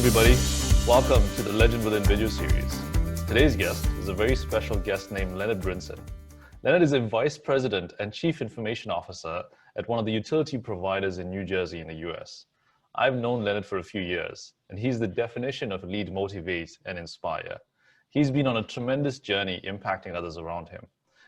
everybody, welcome to the Legend Within video series. Today's guest is a very special guest named Leonard Brinson. Leonard is a Vice President and Chief Information Officer at one of the utility providers in New Jersey in the US. I've known Leonard for a few years, and he's the definition of lead, motivate, and inspire. He's been on a tremendous journey impacting others around him.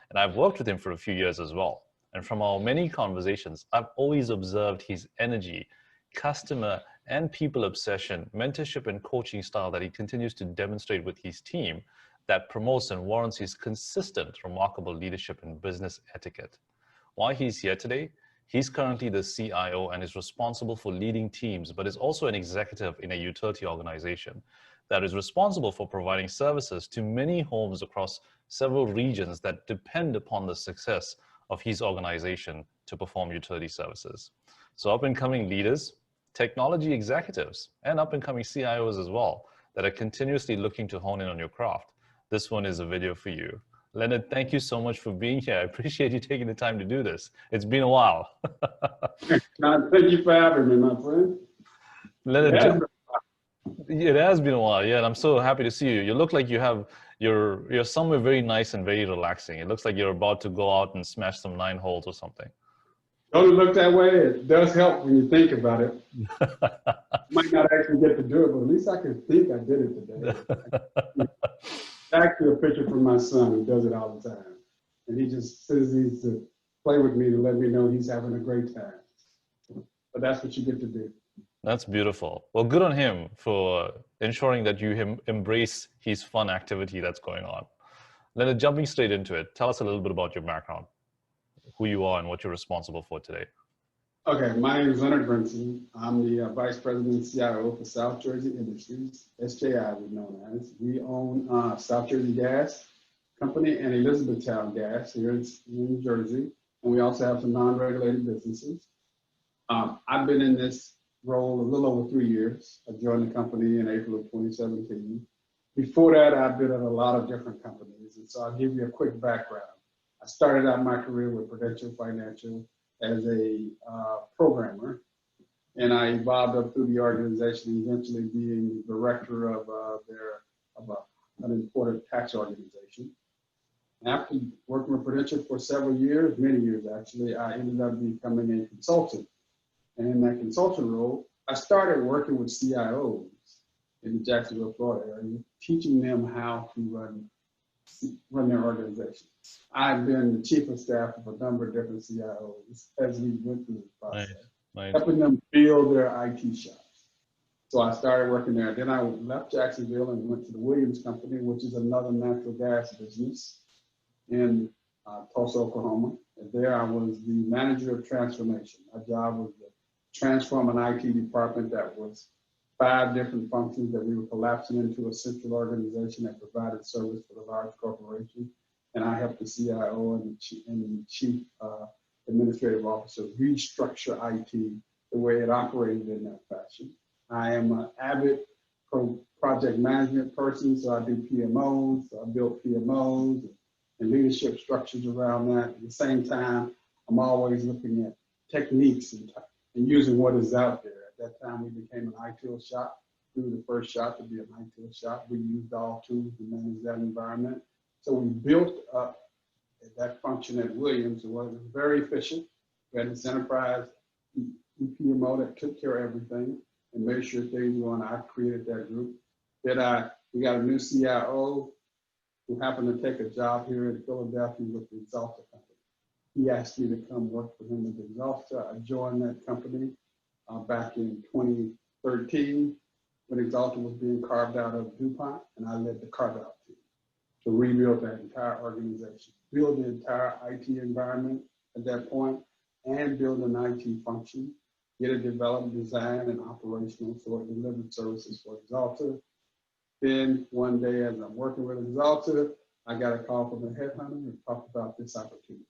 And I've worked with him for a few years as well. And from our many conversations, I've always observed his energy, customer and people obsession, mentorship and coaching style that he continues to demonstrate with his team that promotes and warrants his consistent, remarkable leadership and business etiquette. Why he's here today? He's currently the CIO and is responsible for leading teams, but is also an executive in a utility organization that is responsible for providing services to many homes across several regions that depend upon the success of his organization to perform utility services. So up-and-coming leaders, technology executives, and up-and-coming CIOs as well that are continuously looking to hone in on your craft. This one is a video for you. Leonard, thank you so much for being here. I appreciate you taking the time to do this. It's been a while. Thank you for having me, my friend. Leonard, it has been a while, yeah, and I'm so happy to see you. You look like you're somewhere very nice and very relaxing. It looks like you're about to go out and smash some 9 holes or something. Don't it look that way? It does help when you think about it. Might not actually get to do it, but at least I can think I did it today. Actually, a picture from my son who does it all the time. And he just says he's to play with me to let me know he's having a great time. But that's what you get to do. That's beautiful. Well, good on him for ensuring that you embrace his fun activity that's going on. Leonard, jumping straight into it, tell us a little bit about your background, who you are and what you're responsible for today. Okay, my name is Leonard Brinson. I'm the Vice President and CIO for South Jersey Industries, SJI we're known as. We own South Jersey Gas Company and Elizabethtown Gas here in New Jersey. And we also have some non-regulated businesses. I've been in this role a little over 3 years. I joined the company in April of 2017. Before that, I've been at a lot of different companies. And so I'll give you a quick background. I started out my career with Prudential Financial as a programmer, and I evolved up through the organization, eventually being the director of an important tax organization. After working with Prudential for several years, many years actually, I ended up becoming a consultant. And in that consultant role, I started working with CIOs in the Jacksonville, Florida area, teaching them how to run their organization. I've been the chief of staff of a number of different CIOs as we went through this process, helping them build their IT shops. So I started working there. Then I left Jacksonville and went to the Williams Company, which is another natural gas business in Tulsa, Oklahoma. And there I was the manager of transformation. My job was to transform an IT department that was 5 different functions that we were collapsing into a central organization that provided service for the large corporation. And I helped the CIO and the chief administrative officer restructure IT the way it operated in that fashion. I am an avid project management person, so I do PMOs. So I built PMOs and leadership structures around that. At the same time, I'm always looking at techniques and using what is out there. At that time, we became an ITIL shop. We were the first shop to be an ITIL shop. We used all tools to manage that environment. So we built up that function at Williams. It was very efficient. We had this enterprise PMO that took care of everything and made sure things were on. I created that group. Then we got a new CIO who happened to take a job here in Philadelphia with the Exalta company. He asked me to come work for him with Exalta. I joined that company back in 2013 when Exalta was being carved out of DuPont, and I led the carve-out team to rebuild that entire organization, build the entire IT environment at that point, and build an IT function, get it developed, designed, and operational so it delivered services for Exalta. Then one day as I'm working with Exalta, I got a call from a headhunter and talked about this opportunity.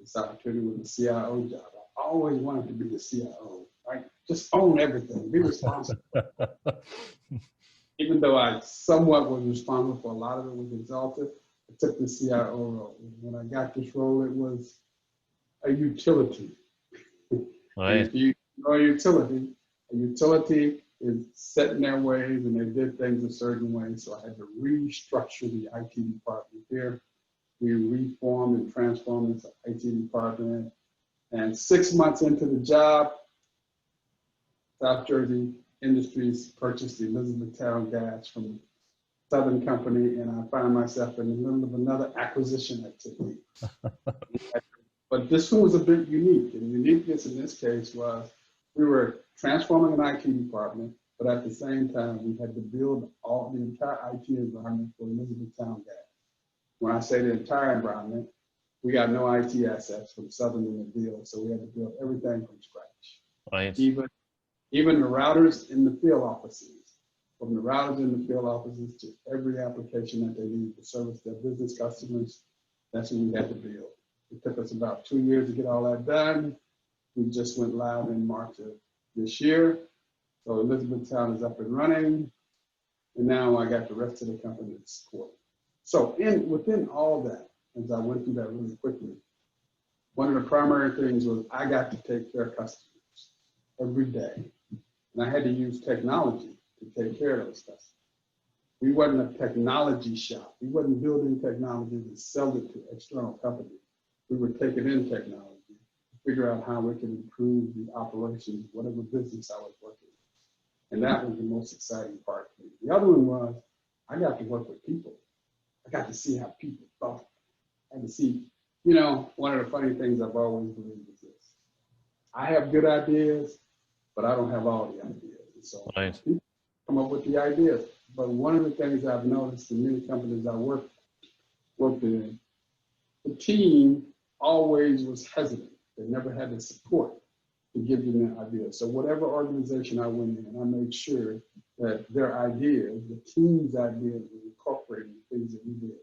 This opportunity was a CIO job. I always wanted to be the CIO, right? Just own everything, be responsible. Even though I somewhat was responsible for a lot of it with Exalta, I took the CIO role. When I got this role, it was a utility. Right. If you know a utility is set in their ways and they did things a certain way. So I had to restructure the IT department here. We reformed and transformed this IT department. And 6 months into the job, South Jersey Industries purchased the Elizabethtown gas from Southern Company, and I find myself in the middle of another acquisition activity. But this one was a bit unique, and the uniqueness in this case was we were transforming an IT department, but at the same time, we had to build the entire IT environment for Elizabethtown gas. When I say the entire environment, we got no IT assets from Southern in the deal, so we had to build everything from scratch. Right. Even the routers in the field offices, from the routers in the field offices to every application that they need to service their business customers, that's what we had to build. It took us about 2 years to get all that done. We just went live in March of this year. So Elizabethtown is up and running. And now I got the rest of the company to support. So within all that, as I went through that really quickly, one of the primary things was I got to take care of customers every day. And I had to use technology to take care of those customers. We wasn't a technology shop. We wasn't building technology to sell it to external companies. We were taking in technology, figure out how we can improve the operations, whatever business I was working in. And that was the most exciting part for me. The other one was I got to work with people. I got to see how people thought. I had to see, one of the funny things I've always believed is this. I have good ideas, but I don't have all the ideas. And so people come up with the ideas. But one of the things I've noticed in many companies I worked in, the team always was hesitant. They never had the support to give them their ideas. So whatever organization I went in, I made sure that their ideas, the team's ideas, were incorporated in things that we did.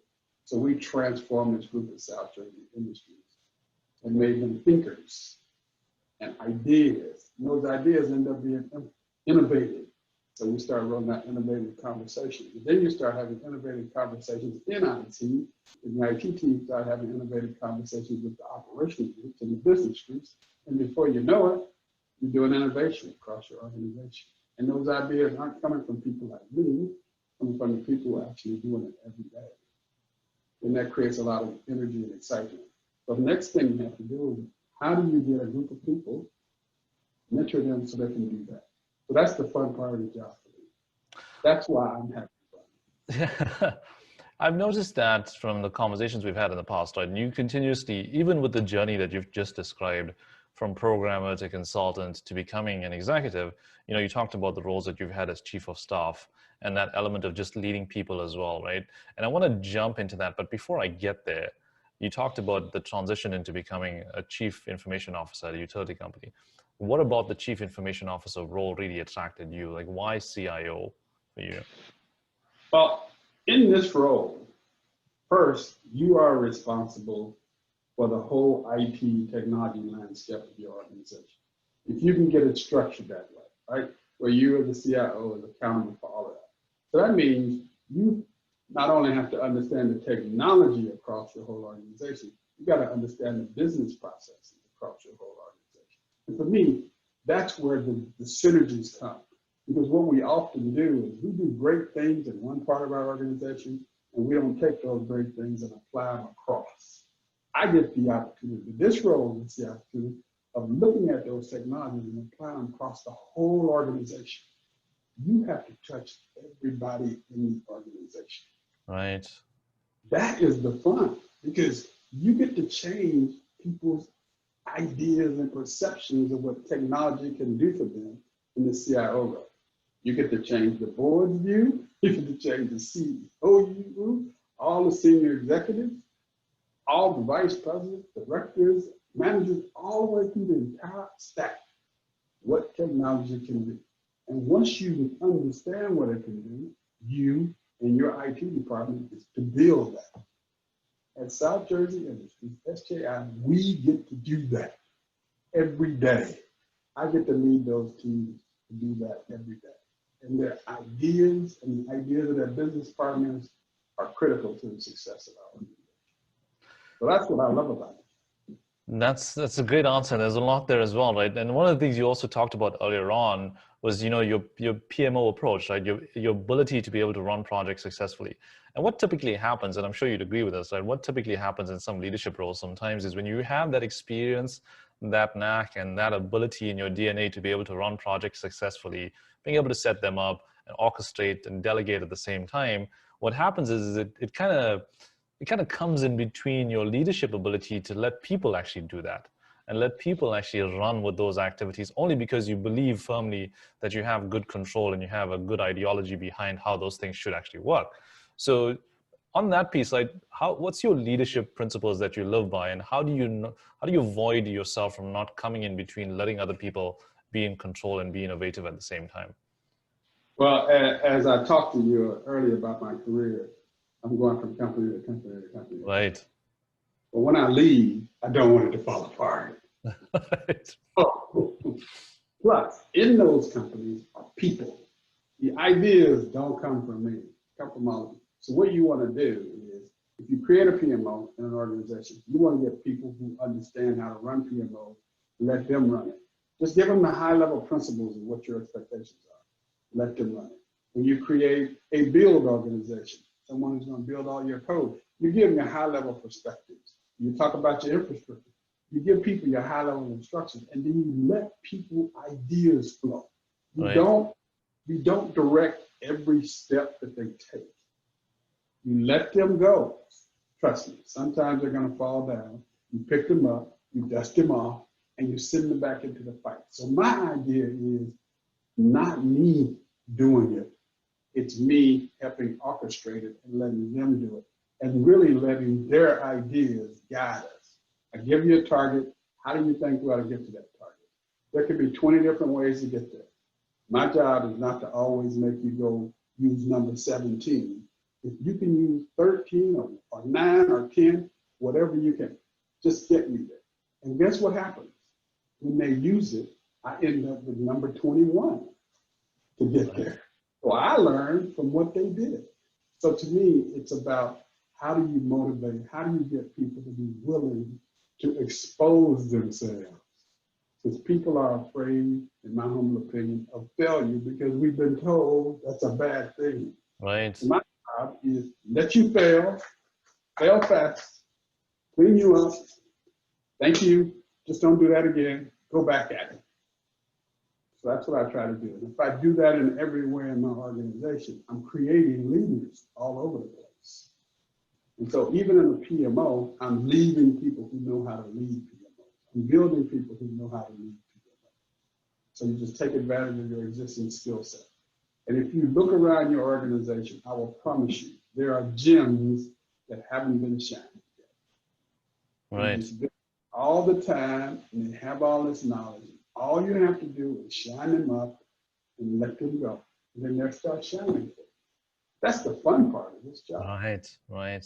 So we transformed this group of South Jersey Industries and made them thinkers and ideas. And those ideas end up being innovative. So we started rolling out innovative conversations. And then you start having innovative conversations in IT, and the IT team started having innovative conversations with the operations groups and the business groups. And before you know it, you're doing innovation across your organization. And those ideas aren't coming from people like me, coming from the people who are actually doing it every day. And that creates a lot of energy and excitement. So the next thing you have to do is, how do you get a group of people, mentor them so they can do that? So that's the fun part of the job for me. That's why I'm having fun. I've noticed that from the conversations we've had in the past, right? You continuously, even with the journey that you've just described, from programmer to consultant to becoming an executive, you talked about the roles that you've had as chief of staff and that element of just leading people as well, right? And I want to jump into that, but before I get there, you talked about the transition into becoming a chief information officer at a utility company. What about the chief information officer role really attracted you? Like, why CIO for you? Well, in this role, first, you are responsible for the whole IT technology landscape of your organization. If you can get it structured that way, right? Where you as the CIO is accountable for all of that. So that means you not only have to understand the technology across your whole organization, you got to understand the business processes across your whole organization. And for me, that's where the synergies come. Because what we often do is we do great things in one part of our organization, and we don't take those great things and apply them across. I get the opportunity, this role is the opportunity of looking at those technologies and applying them across the whole organization. You have to touch everybody in the organization. Right. That is the fun, because you get to change people's ideas and perceptions of what technology can do for them in the CIO role. You get to change the board's view, you get to change the CEO view, all the senior executives, all the vice presidents, directors, managers, all the way through the entire staff, what technology can do. And once you understand what it can do, you and your IT department is to build that. At South Jersey Industries, SJI, we get to do that every day. I get to lead those teams to do that every day. And their ideas and the ideas of their business partners are critical to the success of our organization. So that's what I love about it. That's a great answer. There's a lot there as well, right? And one of the things you also talked about earlier on was, your PMO approach, right? Your ability to be able to run projects successfully. And what typically happens, and I'm sure you'd agree with us, right? What typically happens in some leadership roles sometimes is when you have that experience, that knack, and that ability in your DNA to be able to run projects successfully, being able to set them up and orchestrate and delegate at the same time, what happens is it kind of comes in between your leadership ability to let people actually do that and let people actually run with those activities only because you believe firmly that you have good control and you have a good ideology behind how those things should actually work. So on that piece, like what's your leadership principles that you live by, and how do you avoid yourself from not coming in between letting other people be in control and be innovative at the same time? Well, as I talked to you earlier about my career, I'm going from company to company to company. Right. But when I leave, I don't want it to fall apart. Right. Oh. Plus, in those companies are people. The ideas don't come from me, come from all of you. So what you want to do is, if you create a PMO in an organization, you want to get people who understand how to run PMO, let them run it. Just give them the high-level principles of what your expectations are. Let them run it. When you create a build organization, someone who's going to build all your code, you give them your high-level perspectives. You talk about your infrastructure. You give people your high-level instructions, and then you let people ideas flow. You Right. don't direct every step that they take. You let them go. Trust me, sometimes they're going to fall down. You pick them up, you dust them off, and you send them back into the fight. So my idea is not me doing it. It's me helping orchestrate it and letting them do it, and really letting their ideas guide us. I give you a target. How do you think we ought to get to that target? There could be 20 different ways to get there. My job is not to always make you go use number 17. If you can use 13 or 9 or 10, whatever you can, just get me there. And guess what happens? When they use it, I end up with number 21 to get Right. there. So I learned from what they did. So to me, it's about how do you motivate, how do you get people to be willing to expose themselves? Because people are afraid, in my humble opinion, of failure because we've been told that's a bad thing. Right. My job is let you fail fast, clean you up, thank you, just don't do that again, go back at it. So that's what I try to do. And if I do that in everywhere in my organization, I'm creating leaders all over the place. And so even in the PMO, I'm leading people who know how to lead PMO. I'm building people who know how to lead PMO. So you just take advantage of your existing skill set. And if you look around your organization, I will promise you, there are gems that haven't been shined yet. Right. It's been all the time, and they have all this knowledge. All you have to do is shine them up and let them go. And then they'll start shining. That's the fun part of this job. Right. Right.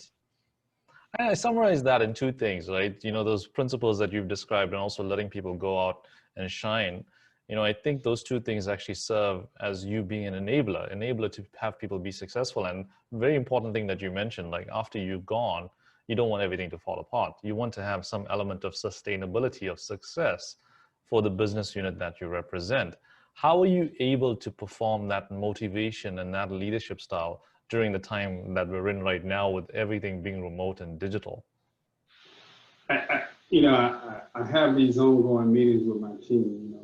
I summarize that in two things, right? Those principles that you've described and also letting people go out and shine. I think those two things actually serve as you being an enabler to have people be successful. And very important thing that you mentioned, like after you've gone, you don't want everything to fall apart. You want to have some element of sustainability of success for the business unit that you represent. How are you able to perform that motivation and that leadership style during the time that we're in right now with everything being remote and digital? I have these ongoing meetings with my team.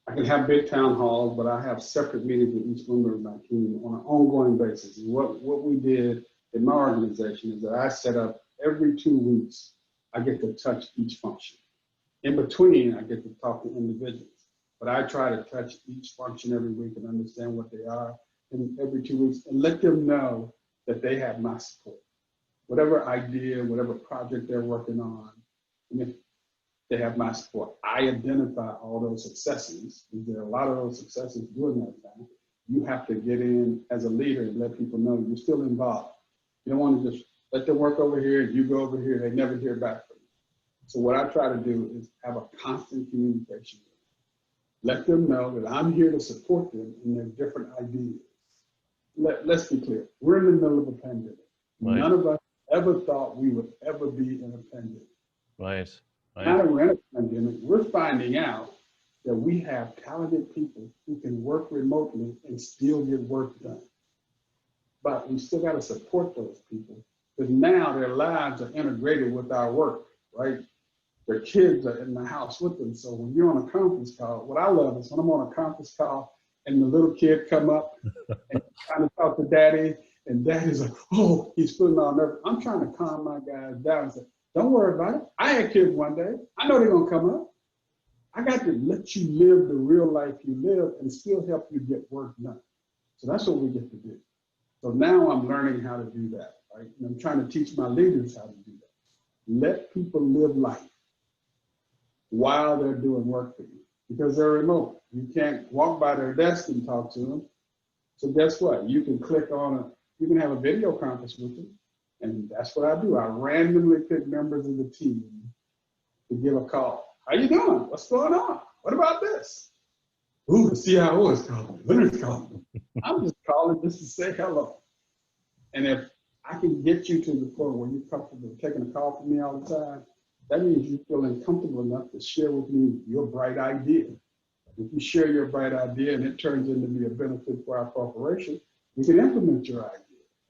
I can have big town halls, but I have separate meetings with each member of my team on an ongoing basis. And what we did in my organization is that I set up every 2 weeks, I get to touch each function. In between, I get to talk to individuals. But I try to touch each function every week and understand what they are in every 2 weeks and let them know that they have my support. Whatever idea, whatever project they're working on, and if they have my support. I identify all those successes. There are a lot of those successes during that time. You have to get in as a leader and let people know you're still involved. You don't want to just let them work over here and you go over here, they never hear back from you. So what I try to do is have a constant communication with them. Let them know that I'm here to support them in their different ideas. Let's be clear, we're in the middle of a pandemic. Right. None of us ever thought we would ever be in a pandemic. Right. Now Right. that we're in a pandemic, we're finding out that we have talented people who can work remotely and still get work done. But we still got to support those people because now their lives are integrated with our work, right? Their kids are in the house with them. So when you're on a conference call, what I love is when I'm on a conference call and the little kid come up and trying to talk to daddy, and daddy's like, oh, he's feeling all nervous. I'm trying to calm my guys down and say, don't worry about it. I had kids one day. I know they're going to come up. I got to let you live the real life you live and still help you get work done. So that's what we get to do. So now I'm learning how to do that, right? And I'm trying to teach my leaders how to do that. Let people live life while they're doing work for you because they're remote. You can't walk by their desk and talk to them. So guess what? You can click on you can have a video conference with them. And that's what I do. I randomly pick members of the team to give a call. How you doing? What's going on? What about this? Ooh, the CIO is calling. Leonard's calling. I'm just calling just to say hello. And if I can get you to the point where you're comfortable taking a call from me all the time, that means you're feeling comfortable enough to share with me your bright idea. If you share your bright idea and it turns into be a benefit for our corporation, we can implement your idea.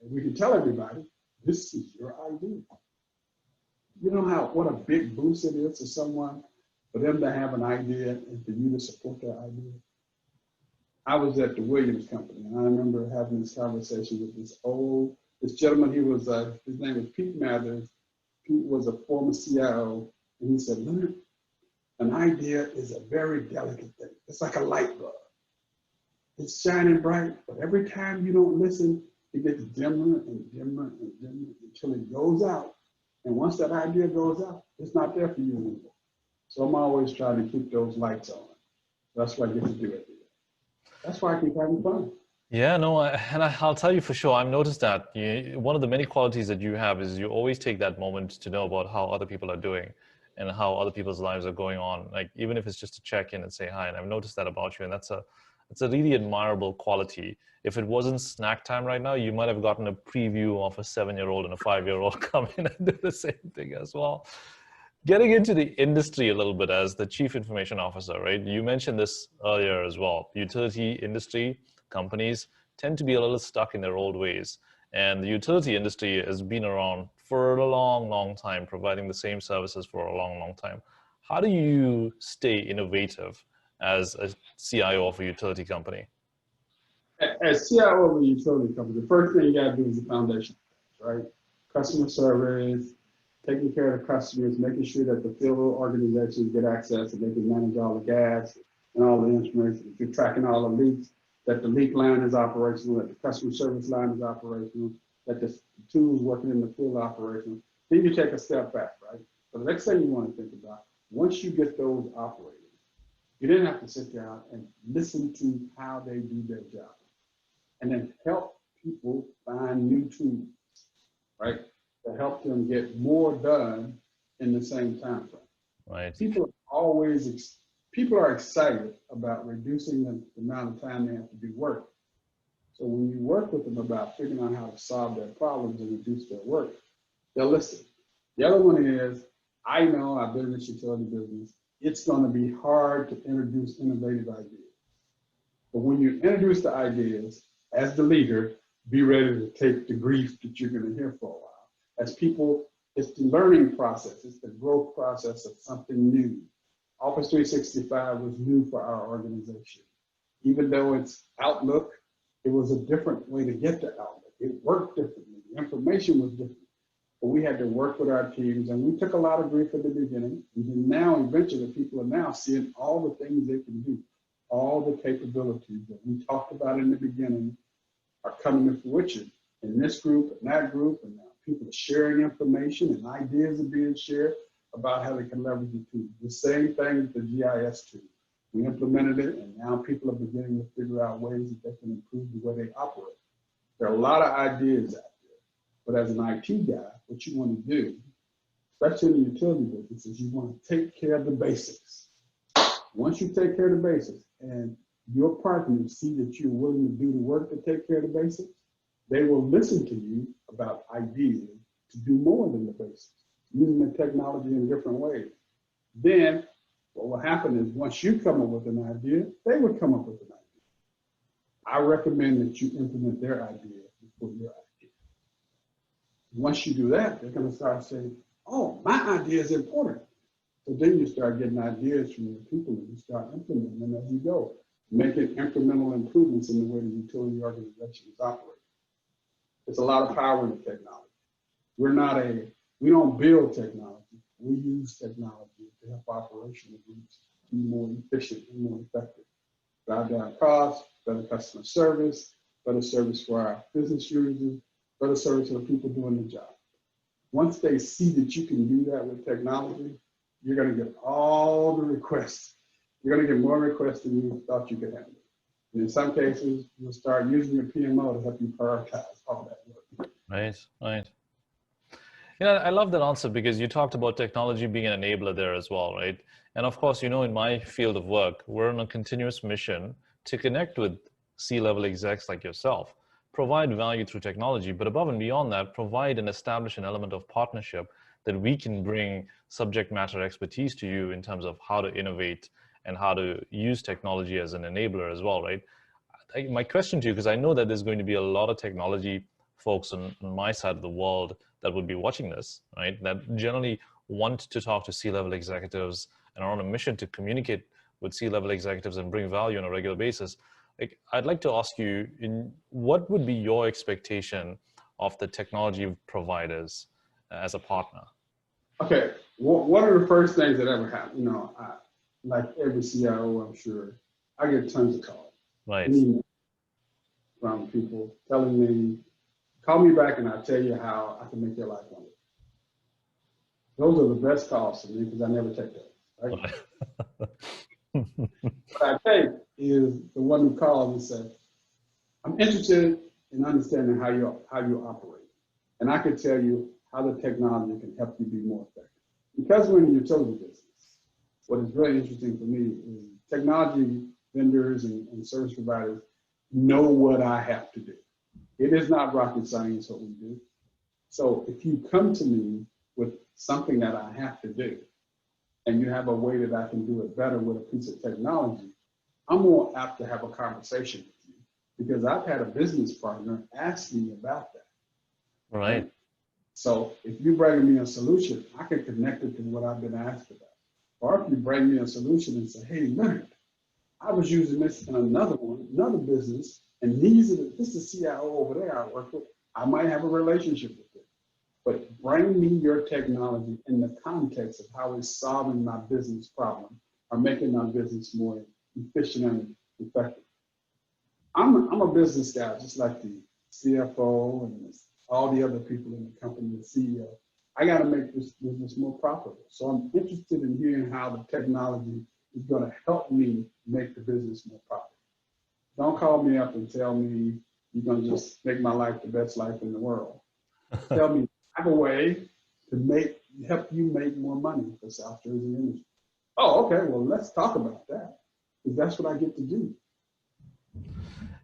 And we can tell everybody, this is your idea. You know what a big boost it is to someone for them to have an idea and for you to support their idea. I was at the Williams Company, and I remember having this conversation with this gentleman. His name was Pete Mathers. Pete was a former CIO, and he said, Leonard, an idea is a very delicate thing. It's like a light bulb. It's shining bright, but every time you don't listen, it gets dimmer and dimmer and dimmer until it goes out. And once that idea goes out, it's not there for you anymore. So I'm always trying to keep those lights on. That's what I get to do it. That's why I keep having fun. Yeah, no, I'll tell you for sure. I've noticed that one of the many qualities that you have is you always take that moment to know about how other people are doing and how other people's lives are going on. Like even if it's just to check in and say hi. And I've noticed that about you, and it's a really admirable quality. If it wasn't snack time right now, you might have gotten a preview of a 7-year-old and a 5-year-old come in and do the same thing as well. Getting into the industry a little bit as the Chief Information Officer, right? You mentioned this earlier as well. Utility industry companies tend to be a little stuck in their old ways. And the utility industry has been around for a long, long time, providing the same services for a long, long time. How do you stay innovative as a CIO of a utility company? As CIO of a utility company, the first thing you got to do is the foundation, right? Customer service, taking care of the customers, making sure that the field organizations get access and they can manage all the gas and all the information. If you're tracking all the leaks, that the leak line is operational, that the customer service line is operational, that the tools working in the field operational. Then you take a step back, right? So the next thing you want to think about, once you get those operating, you then have to sit down and listen to how they do their job and then help people find new tools, right? To help them get more done in the same time frame. Right. People are excited about reducing the amount of time they have to do work. So when you work with them about figuring out how to solve their problems and reduce their work, they'll listen. The other one is, I know I've been in this utility business, it's going to be hard to introduce innovative ideas. But when you introduce the ideas, as the leader, be ready to take the grief that you're going to hear for a while. As people, it's the learning process, it's the growth process of something new. Office 365 was new for our organization. Even though it's Outlook, it was a different way to get to Outlook. It worked differently, the information was different. But we had to work with our teams, and we took a lot of grief at the beginning. And now, eventually, people are now seeing all the things they can do, all the capabilities that we talked about in the beginning are coming to fruition in this group and that group, and now people are sharing information and ideas are being shared about how they can leverage the tool. The same thing with the GIS tool. We implemented it, and now people are beginning to figure out ways that they can improve the way they operate. There are a lot of ideas out there, but as an IT guy, what you want to do, especially in the utility business, is you want to take care of the basics. Once you take care of the basics and your partners see that you're willing to do the work to take care of the basics, they will listen to you about ideas to do more than the basics. using the technology in different ways. Then what will happen is once you come up with an idea, they would come up with an idea. I recommend that you implement their idea before your idea. Once you do that, they're going to start saying, oh, my idea is important. So then you start getting ideas from your people and you start implementing them as you go, making incremental improvements in the way the utility organization is operating. There's a lot of power in the technology. We don't build technology. We use technology to help operational groups be more efficient and more effective. Drive down costs, better customer service, better service for our business users, better service for the people doing the job. Once they see that you can do that with technology, you're going to get all the requests. You're going to get more requests than you thought you could handle. And in some cases, you'll start using your PMO to help you prioritize all that work. Right, right. Yeah, I love that answer because you talked about technology being an enabler there as well, right? And of course, in my field of work, we're on a continuous mission to connect with C-level execs like yourself, provide value through technology, but above and beyond that, provide and establish an element of partnership that we can bring subject matter expertise to you in terms of how to innovate and how to use technology as an enabler as well, right? My question to you, because I know that there's going to be a lot of technology folks on my side of the world that would be watching this, right? That generally want to talk to C-level executives and are on a mission to communicate with C-level executives and bring value on a regular basis. I'd like to ask you, what would be your expectation of the technology providers as a partner? Okay, one of the first things that ever happened, like every CIO, I'm sure, I get tons of calls. Right. From people telling me, call me back and I'll tell you how I can make your life wonderful. Those are the best calls to me because I never take those, right? What I take is the one who calls and says, I'm interested in understanding how you operate. And I can tell you how the technology can help you be more effective. Because we're in the utility business, what is really interesting for me is technology vendors and service providers know what I have to do. It is not rocket science what we do. So if you come to me with something that I have to do, and you have a way that I can do it better with a piece of technology, I'm more apt to have a conversation with you because I've had a business partner ask me about that. Right. So if you bring me a solution, I can connect it to what I've been asked about. Or if you bring me a solution and say, hey, Leonard, I was using this in another business, and this is the CIO over there I work with, I might have a relationship with it. But bring me your technology in the context of how it's solving my business problem or making my business more efficient and effective. I'm a business guy, just like the CFO and all the other people in the company, the CEO. I got to make this business more profitable. So I'm interested in hearing how the technology is going to help me make the business more profitable. Don't call me up and tell me you're going to just make my life the best life in the world. Tell me I have a way to help you make more money for South Jersey Industry. Oh, okay, well, let's talk about that because that's what I get to do.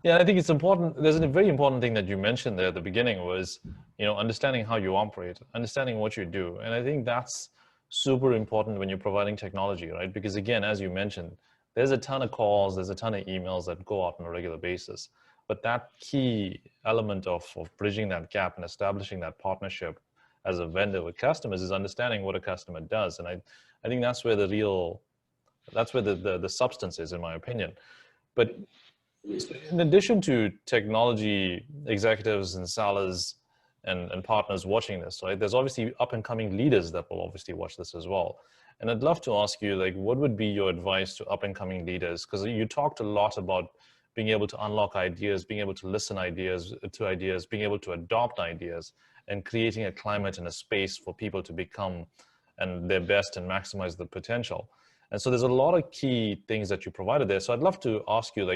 Yeah, I think it's important. There's a very important thing that you mentioned there at the beginning was, understanding how you operate, understanding what you do. And I think that's super important when you're providing technology, right? Because again, as you mentioned, there's a ton of calls, there's a ton of emails that go out on a regular basis. But that key element of bridging that gap and establishing that partnership as a vendor with customers is understanding what a customer does. And I think that's where the substance is, in my opinion. But in addition to technology executives and sellers and partners watching this, right, there's obviously up and coming leaders that will obviously watch this as well. And I'd love to ask you, what would be your advice to up and coming leaders? Because you talked a lot about being able to unlock ideas, being able to listen to ideas, being able to adopt ideas, and creating a climate and a space for people to become their best and maximize the potential. And so there's a lot of key things that you provided there. So I'd love to ask you,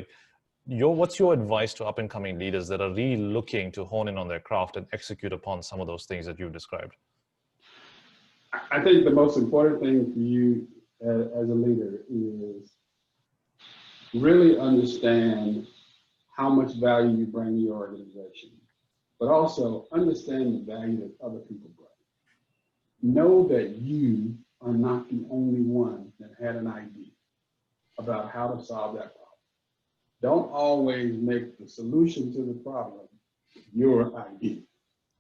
what's your advice to up and coming leaders that are really looking to hone in on their craft and execute upon some of those things that you've described? I think the most important thing for you as a leader is really understand how much value you bring to your organization, but also understand the value that other people bring. know that you are not the only one that had an idea about how to solve that problem. Don't always make the solution to the problem your idea.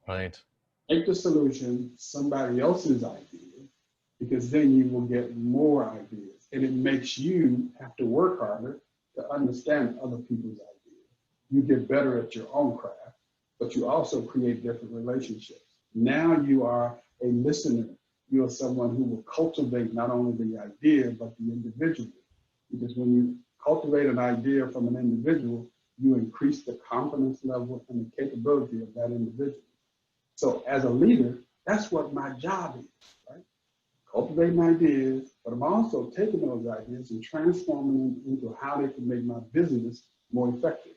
Right. Make the solution somebody else's idea, because then you will get more ideas. And it makes you have to work harder to understand other people's ideas. You get better at your own craft, but you also create different relationships. Now you are a listener. You are someone who will cultivate not only the idea, but the individual. Because when you cultivate an idea from an individual, you increase the confidence level and the capability of that individual. So as a leader, that's what my job is, right? Cultivating ideas, but I'm also taking those ideas and transforming them into how they can make my business more effective.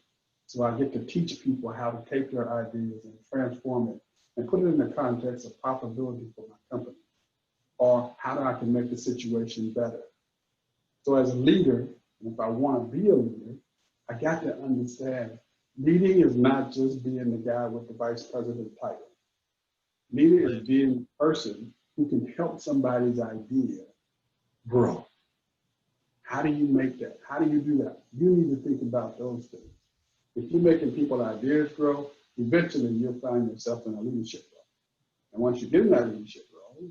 So I get to teach people how to take their ideas and transform it and put it in the context of profitability for my company, or how I can make the situation better. So as a leader, and if I want to be a leader, I got to understand leading is not just being the guy with the vice president title. Leader is being the person who can help somebody's idea grow. How do you make that? How do you do that? You need to think about those things. If you're making people's ideas grow, eventually you'll find yourself in a leadership role. And once you get in that leadership role,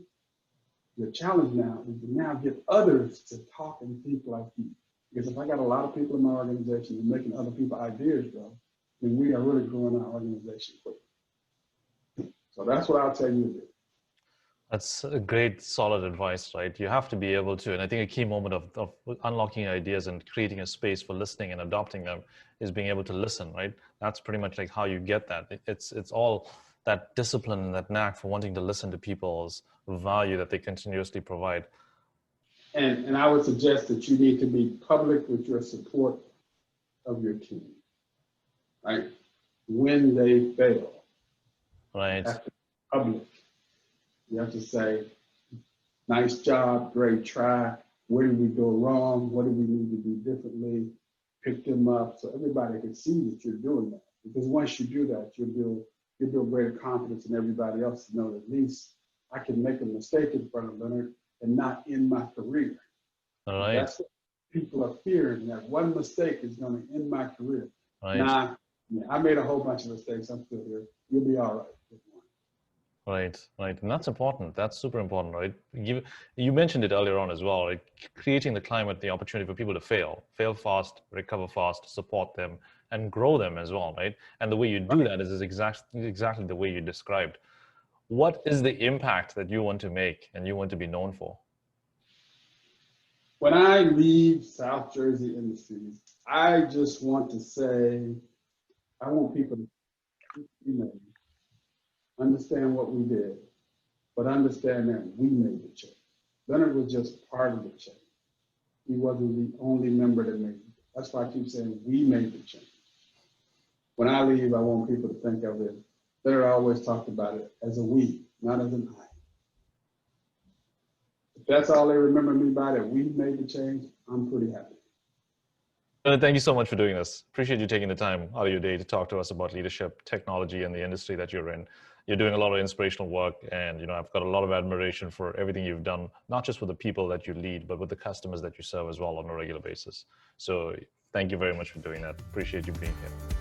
your challenge now is to now get others to talk and think like you. Because if I got a lot of people in my organization and making other people's ideas grow, then we are really growing our organization quickly. So that's what I'll tell you to do. That's a great, solid advice, right? You have to be able to, and I think a key moment of unlocking ideas and creating a space for listening and adopting them is being able to listen, right? That's pretty much like how you get that. It's all that discipline and that knack for wanting to listen to people's value that they continuously provide. And I would suggest that you need to be public with your support of your team, right? When they fail, Right. you have to be public. You have to say, nice job, great try. Where did we go wrong? What do we need to do differently? Pick them up so everybody can see that you're doing that. Because once you do that, you'll build greater confidence in everybody else to know that at least I can make a mistake in front of Leonard and not end my career. All right. That's what people are fearing, that one mistake is going to end my career. Right. Nah, I made a whole bunch of mistakes. I'm still here. You'll be all right. Right, right. And that's important. That's super important, right? You mentioned it earlier on as well, right? Creating the climate, the opportunity for people to fail fast, recover fast, support them, and grow them as well, right? And the way you do that is exactly the way you described. What is the impact that you want to make and you want to be known for? When I leave South Jersey Industries, I just want to say, I want people to understand what we did, but understand that we made the change. Leonard was just part of the change. He wasn't the only member that made it. That's why I keep saying we made the change. When I leave, I want people to think of it. Leonard always talked about it as a we, not as an I. If that's all they remember me by, that we made the change, I'm pretty happy. Thank you so much for doing this. Appreciate you taking the time out of your day to talk to us about leadership, technology, and the industry that you're in. You're doing a lot of inspirational work, and I've got a lot of admiration for everything you've done, not just with the people that you lead, but with the customers that you serve as well on a regular basis. So thank you very much for doing that. Appreciate you being here.